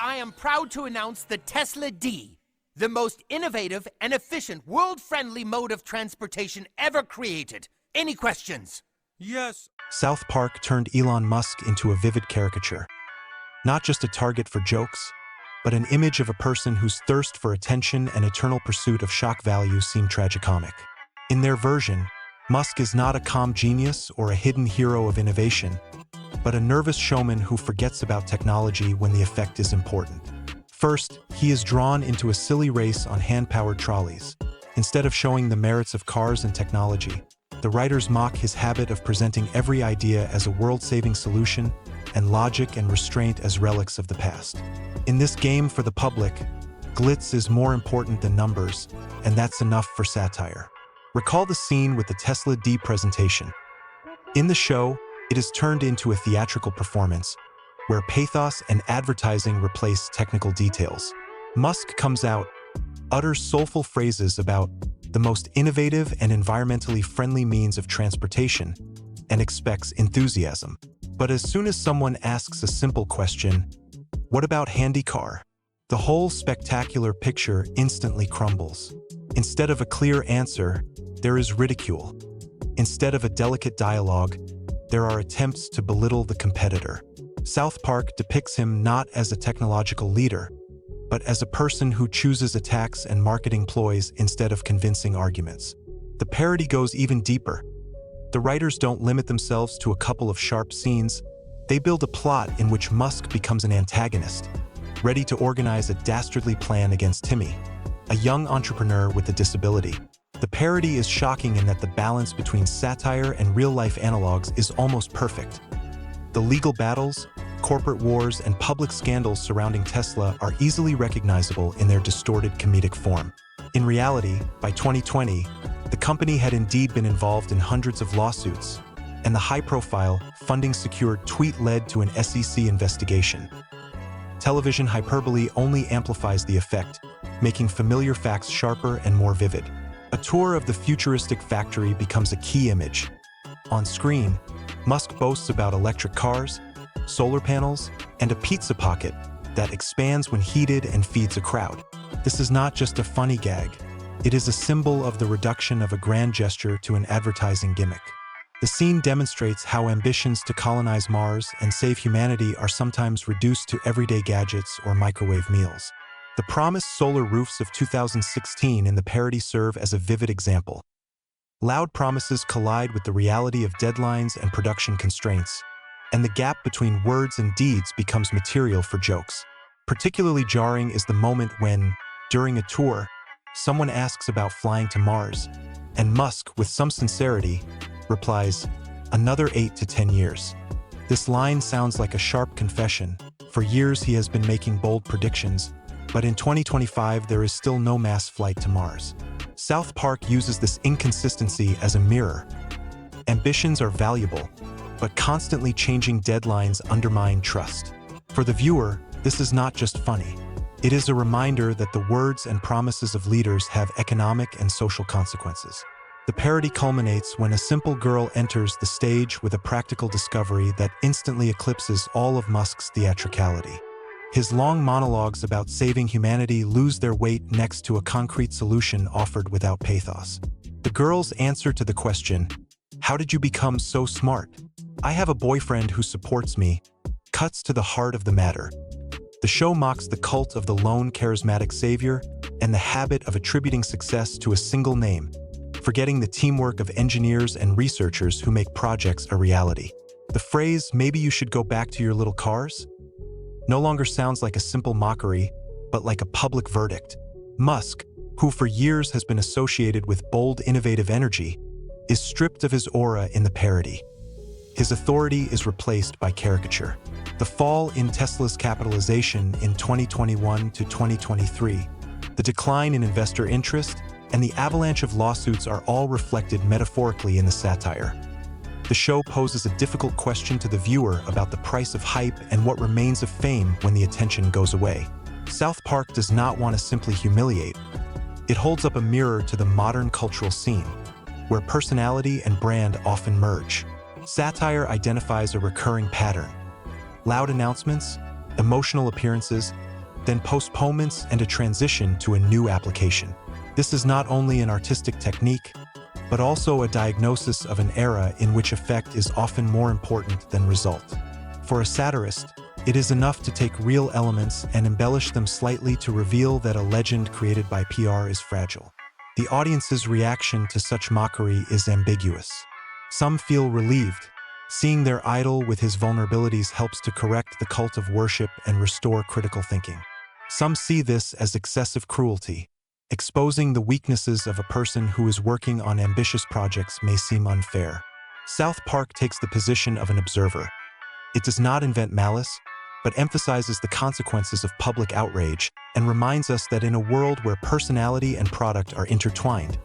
I am proud to announce the Tesla D, the most innovative and efficient, world-friendly mode of transportation ever created. Any questions? Yes. South Park turned Elon Musk into a vivid caricature. Not just a target for jokes, but an image of a person whose thirst for attention and eternal pursuit of shock value seemed tragicomic. In their version, Musk is not a calm genius or a hidden hero of innovation, but a nervous showman who forgets about technology when the effect is important. First, he is drawn into a silly race on hand-powered trolleys. Instead of showing the merits of cars and technology, the writers mock his habit of presenting every idea as a world-saving solution and logic and restraint as relics of the past. In this game for the public, glitz is more important than numbers, and that's enough for satire. Recall the scene with the Tesla D presentation. In the show, it is turned into a theatrical performance, where pathos and advertising replace technical details. Musk comes out, utters soulful phrases about the most innovative and environmentally friendly means of transportation, and expects enthusiasm. But as soon as someone asks a simple question, "What about handy car?" the whole spectacular picture instantly crumbles. Instead of a clear answer, there is ridicule. Instead of a delicate dialogue, there are attempts to belittle the competitor. South Park depicts him not as a technological leader, but as a person who chooses attacks and marketing ploys instead of convincing arguments. The parody goes even deeper. The writers don't limit themselves to a couple of sharp scenes. They build a plot in which Musk becomes an antagonist, ready to organize a dastardly plan against Timmy, a young entrepreneur with a disability. The parody is shocking in that the balance between satire and real-life analogs is almost perfect. The legal battles, corporate wars, and public scandals surrounding Tesla are easily recognizable in their distorted comedic form. In reality, by 2020, the company had indeed been involved in hundreds of lawsuits, and the high-profile, funding-secured tweet led to an SEC investigation. Television hyperbole only amplifies the effect, making familiar facts sharper and more vivid. A tour of the futuristic factory becomes a key image. On screen, Musk boasts about electric cars, solar panels, and a pizza pocket that expands when heated and feeds a crowd. This is not just a funny gag. It is a symbol of the reduction of a grand gesture to an advertising gimmick. The scene demonstrates how ambitions to colonize Mars and save humanity are sometimes reduced to everyday gadgets or microwave meals. The promised solar roofs of 2016 in the parody serve as a vivid example. Loud promises collide with the reality of deadlines and production constraints, and the gap between words and deeds becomes material for jokes. Particularly jarring is the moment when, during a tour, someone asks about flying to Mars, and Musk, with some sincerity, replies, "Another 8 to 10 years." This line sounds like a sharp confession. For years he has been making bold predictions, but in 2025 there is still no mass flight to Mars. South Park uses this inconsistency as a mirror. Ambitions are valuable, but constantly changing deadlines undermine trust. For the viewer, this is not just funny. It is a reminder that the words and promises of leaders have economic and social consequences. The parody culminates when a simple girl enters the stage with a practical discovery that instantly eclipses all of Musk's theatricality. His long monologues about saving humanity lose their weight next to a concrete solution offered without pathos. The girl's answer to the question, "How did you become so smart? I have a boyfriend who supports me," cuts to the heart of the matter. The show mocks the cult of the lone charismatic savior and the habit of attributing success to a single name, forgetting the teamwork of engineers and researchers who make projects a reality. The phrase, "Maybe you should go back to your little cars," no longer sounds like a simple mockery, but like a public verdict. Musk, who for years has been associated with bold, innovative energy, is stripped of his aura in the parody. His authority is replaced by caricature. The fall in Tesla's capitalization in 2021 to 2023, the decline in investor interest, and the avalanche of lawsuits are all reflected metaphorically in the satire. The show poses a difficult question to the viewer about the price of hype and what remains of fame when the attention goes away. South Park does not want to simply humiliate. It holds up a mirror to the modern cultural scene, where personality and brand often merge. Satire identifies a recurring pattern. Loud announcements, emotional appearances, then postponements and a transition to a new application. This is not only an artistic technique, but also a diagnosis of an era in which effect is often more important than result. For a satirist, it is enough to take real elements and embellish them slightly to reveal that a legend created by PR is fragile. The audience's reaction to such mockery is ambiguous. Some feel relieved. Seeing their idol with his vulnerabilities helps to correct the cult of worship and restore critical thinking. Some see this as excessive cruelty. Exposing the weaknesses of a person who is working on ambitious projects may seem unfair. South Park takes the position of an observer. It does not invent malice, but emphasizes the consequences of public outrage and reminds us that in a world where personality and product are intertwined,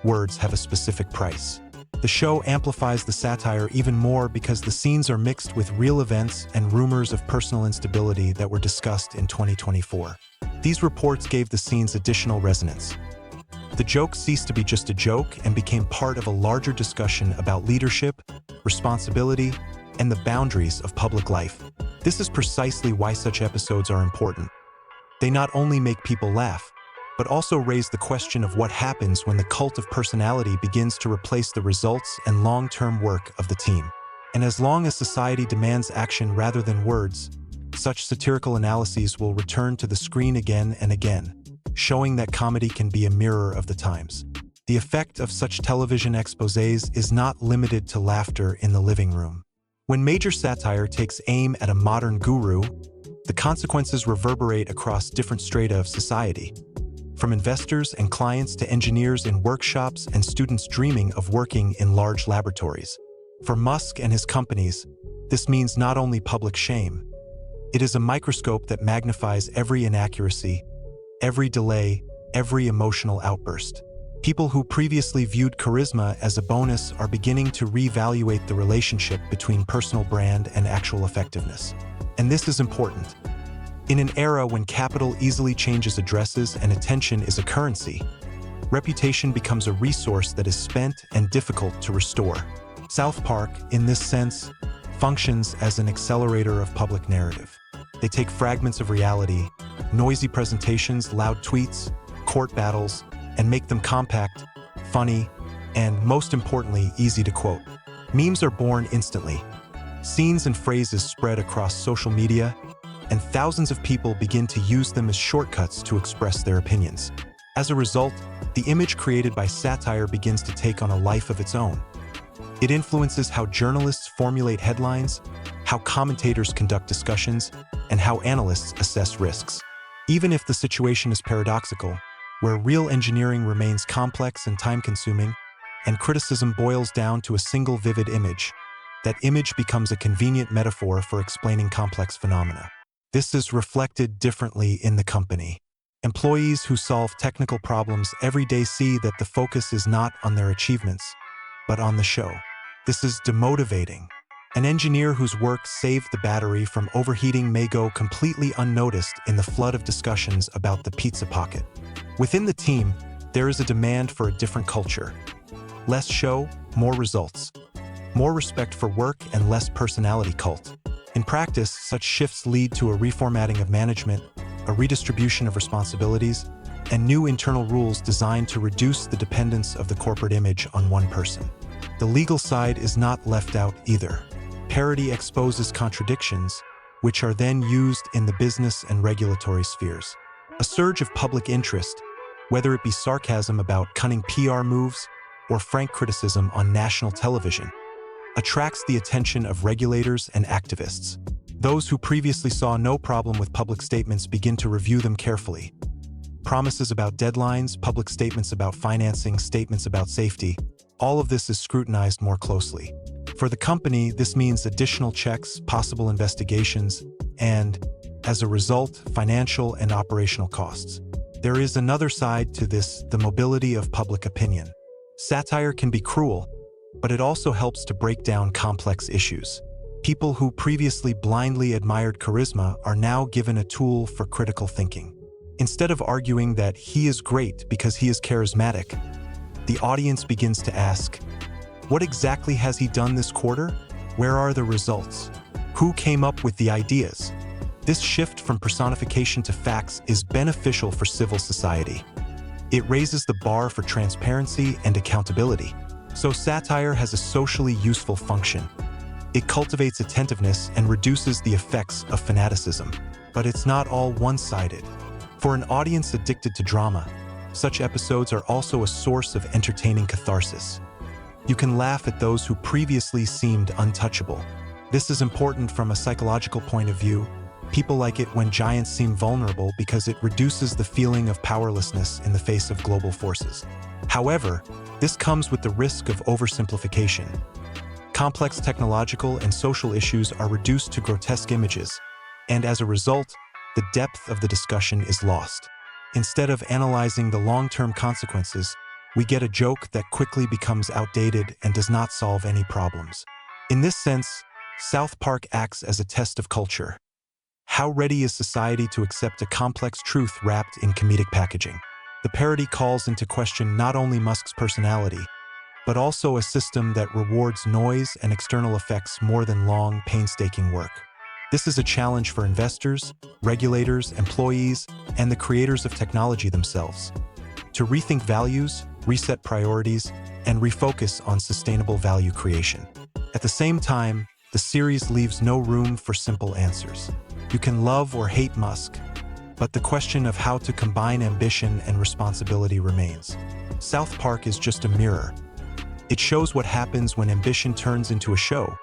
words have a specific price. The show amplifies the satire even more because the scenes are mixed with real events and rumors of personal instability that were discussed in 2024. These reports gave the scenes additional resonance. The joke ceased to be just a joke and became part of a larger discussion about leadership, responsibility, and the boundaries of public life. This is precisely why such episodes are important. They not only make people laugh, but also raise the question of what happens when the cult of personality begins to replace the results and long-term work of the team. And as long as society demands action rather than words, such satirical analyses will return to the screen again and again, showing that comedy can be a mirror of the times. The effect of such television exposés is not limited to laughter in the living room. When major satire takes aim at a modern guru, the consequences reverberate across different strata of society. From investors and clients to engineers in workshops and students dreaming of working in large laboratories. For Musk and his companies, this means not only public shame. It is a microscope that magnifies every inaccuracy, every delay, every emotional outburst. People who previously viewed charisma as a bonus are beginning to reevaluate the relationship between personal brand and actual effectiveness. And this is important. In an era when capital easily changes addresses and attention is a currency, reputation becomes a resource that is spent and difficult to restore. South Park, in this sense, functions as an accelerator of public narrative. They take fragments of reality, noisy presentations, loud tweets, court battles, and make them compact, funny, and most importantly, easy to quote. Memes are born instantly. Scenes and phrases spread across social media, and thousands of people begin to use them as shortcuts to express their opinions. As a result, the image created by satire begins to take on a life of its own. It influences how journalists formulate headlines, how commentators conduct discussions, and how analysts assess risks. Even if the situation is paradoxical, where real engineering remains complex and time-consuming, and criticism boils down to a single vivid image, that image becomes a convenient metaphor for explaining complex phenomena. This is reflected differently in the company. Employees who solve technical problems every day see that the focus is not on their achievements, but on the show. This is demotivating. An engineer whose work saved the battery from overheating may go completely unnoticed in the flood of discussions about the pizza pocket. Within the team, there is a demand for a different culture. Less show, more results. More respect for work and less personality cult. In practice, such shifts lead to a reformatting of management, a redistribution of responsibilities, and new internal rules designed to reduce the dependence of the corporate image on one person. The legal side is not left out either. Parody exposes contradictions, which are then used in the business and regulatory spheres. A surge of public interest, whether it be sarcasm about cunning PR moves or frank criticism on national television, attracts the attention of regulators and activists. Those who previously saw no problem with public statements begin to review them carefully. Promises about deadlines, public statements about financing, statements about safety, all of this is scrutinized more closely. For the company, this means additional checks, possible investigations, and, as a result, financial and operational costs. There is another side to this, the mobility of public opinion. Satire can be cruel, but it also helps to break down complex issues. People who previously blindly admired charisma are now given a tool for critical thinking. Instead of arguing that he is great because he is charismatic, the audience begins to ask, what exactly has he done this quarter? Where are the results? Who came up with the ideas? This shift from personification to facts is beneficial for civil society. It raises the bar for transparency and accountability. So satire has a socially useful function. It cultivates attentiveness and reduces the effects of fanaticism. But it's not all one-sided. For an audience addicted to drama, such episodes are also a source of entertaining catharsis. You can laugh at those who previously seemed untouchable. This is important from a psychological point of view. People like it when giants seem vulnerable because it reduces the feeling of powerlessness in the face of global forces. However, this comes with the risk of oversimplification. Complex technological and social issues are reduced to grotesque images, and as a result, the depth of the discussion is lost. Instead of analyzing the long-term consequences, we get a joke that quickly becomes outdated and does not solve any problems. In this sense, South Park acts as a test of culture. How ready is society to accept a complex truth wrapped in comedic packaging? The parody calls into question not only Musk's personality, but also a system that rewards noise and external effects more than long, painstaking work. This is a challenge for investors, regulators, employees, and the creators of technology themselves to rethink values, reset priorities, and refocus on sustainable value creation. At the same time, the series leaves no room for simple answers. You can love or hate Musk, but the question of how to combine ambition and responsibility remains. South Park is just a mirror. It shows what happens when ambition turns into a show,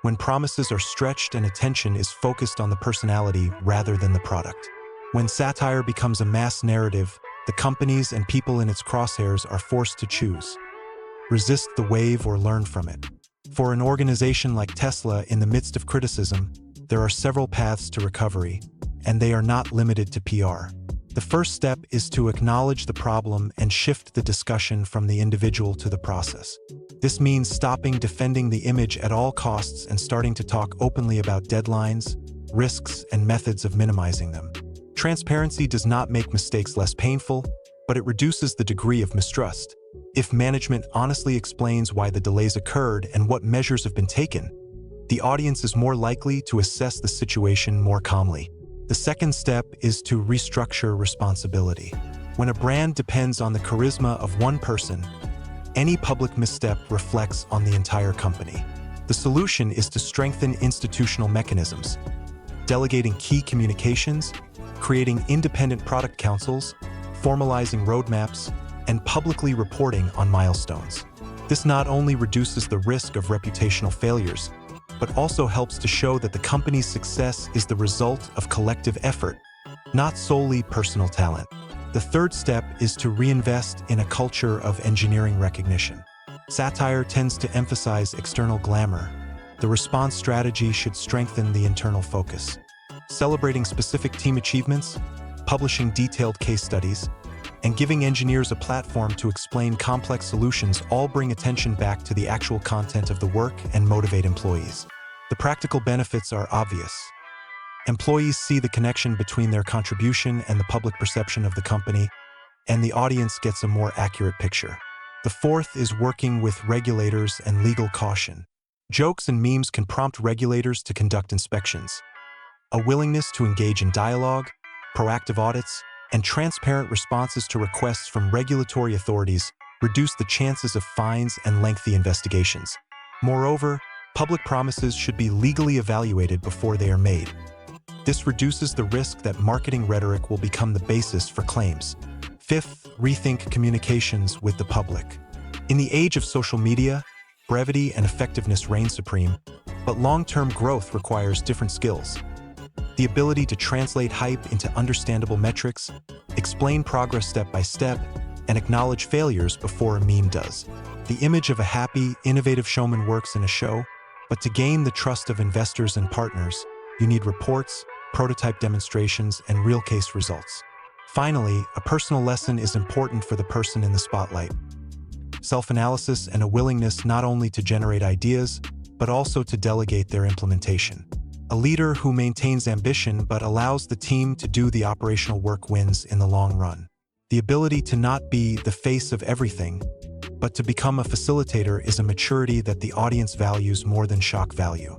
when promises are stretched and attention is focused on the personality rather than the product. When satire becomes a mass narrative, the companies and people in its crosshairs are forced to choose: resist the wave or learn from it. For an organization like Tesla in the midst of criticism, there are several paths to recovery, and they are not limited to PR. The first step is to acknowledge the problem and shift the discussion from the individual to the process. This means stopping defending the image at all costs and starting to talk openly about deadlines, risks, and methods of minimizing them. Transparency does not make mistakes less painful, but it reduces the degree of mistrust. If management honestly explains why the delays occurred and what measures have been taken, the audience is more likely to assess the situation more calmly. The second step is to restructure responsibility. When a brand depends on the charisma of one person, any public misstep reflects on the entire company. The solution is to strengthen institutional mechanisms, delegating key communications, creating independent product councils, formalizing roadmaps, and publicly reporting on milestones. This not only reduces the risk of reputational failures, but also helps to show that the company's success is the result of collective effort, not solely personal talent. The third step is to reinvest in a culture of engineering recognition. Satire tends to emphasize external glamour. The response strategy should strengthen the internal focus. Celebrating specific team achievements, publishing detailed case studies, and giving engineers a platform to explain complex solutions all bring attention back to the actual content of the work and motivate employees. The practical benefits are obvious. Employees see the connection between their contribution and the public perception of the company, and the audience gets a more accurate picture. The fourth is working with regulators and legal caution. Jokes and memes can prompt regulators to conduct inspections. A willingness to engage in dialogue, proactive audits, and transparent responses to requests from regulatory authorities reduce the chances of fines and lengthy investigations. Moreover, public promises should be legally evaluated before they are made. This reduces the risk that marketing rhetoric will become the basis for claims. Fifth, rethink communications with the public. In the age of social media, brevity and effectiveness reign supreme, but long-term growth requires different skills. The ability to translate hype into understandable metrics, explain progress step by step, and acknowledge failures before a meme does. The image of a happy, innovative showman works in a show, but to gain the trust of investors and partners, you need reports, prototype demonstrations, and real case results. Finally, a personal lesson is important for the person in the spotlight. Self-analysis and a willingness not only to generate ideas, but also to delegate their implementation. A leader who maintains ambition but allows the team to do the operational work wins in the long run. The ability to not be the face of everything, but to become a facilitator is a maturity that the audience values more than shock value.